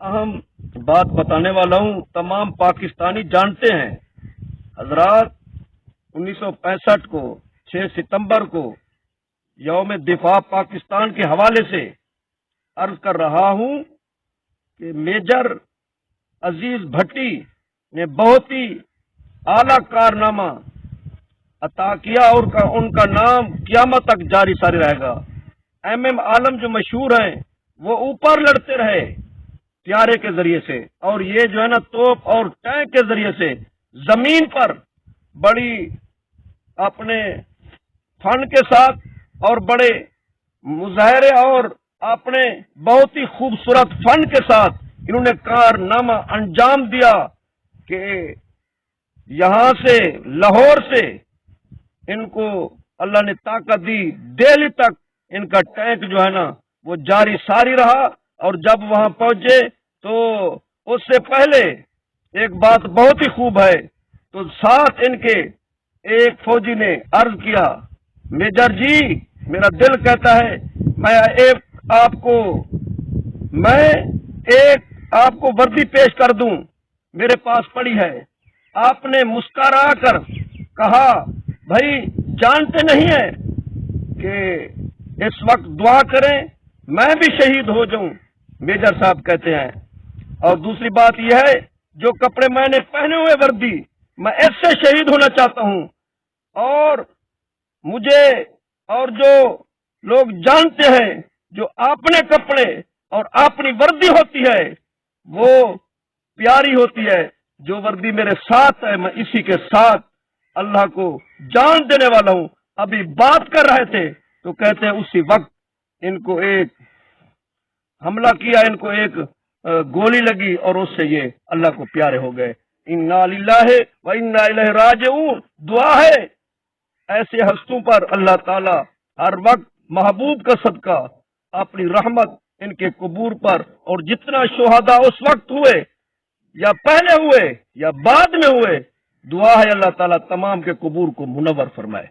अहम बात बताने वाला हूँ। तमाम पाकिस्तानी जानते हैं हजरात, 1965 को 6 सितंबर को यौम दिफा पाकिस्तान के हवाले से अर्ज कर रहा हूँ कि मेजर अजीज भट्टी ने बहुत ही आला कारनामा अता किया और उनका नाम क़यामत तक जारी सारी रहेगा। एम आलम जो मशहूर हैं वो ऊपर लड़ते रहे प्यारे के जरिए से, और ये जो है ना तोप और टैंक के जरिए से जमीन पर बड़ी अपने फन के साथ और बड़े मुजाहरे और अपने बहुत ही खूबसूरत फन के साथ इन्होंने कारनामा अंजाम दिया कि यहां से लाहौर से इनको अल्लाह ने ताकत दी, दिल्ली तक इनका टैंक जो है ना वो जारी सारी रहा। और जब वहां पहुंचे तो उससे पहले एक बात बहुत ही खूब है, तो साथ इनके एक फौजी ने अर्ज किया, मेजर जी मेरा दिल कहता है मैं एक आपको वर्दी पेश कर दूं, मेरे पास पड़ी है। आपने मुस्कुरा कर कहा, भाई जानते नहीं है कि इस वक्त दुआ करें मैं भी शहीद हो जाऊं। मेजर साहब कहते हैं, और दूसरी बात यह है जो कपड़े मैंने पहने हुए वर्दी मैं इससे शहीद होना चाहता हूं। और मुझे और जो लोग जानते हैं जो अपने कपड़े और अपनी वर्दी होती है वो प्यारी होती है, जो वर्दी मेरे साथ है मैं इसी के साथ अल्लाह को जान देने वाला हूं। अभी बात कर रहे थे तो कहते हैं उसी वक्त इनको एक हमला किया, इनको एक गोली लगी और उससे ये अल्लाह को प्यारे हो गए। इन्ना लिल्लाहि व इन्ना इलैहि राजिऊन दुआ है ऐसे हस्तों पर अल्लाह ताला हर वक्त महबूब का सदका अपनी रहमत इनके कबूर पर, और जितना शुहदा उस वक्त हुए या पहले हुए या बाद में हुए, दुआ है अल्लाह ताला तमाम के कबूर को मुनव्वर फरमाए।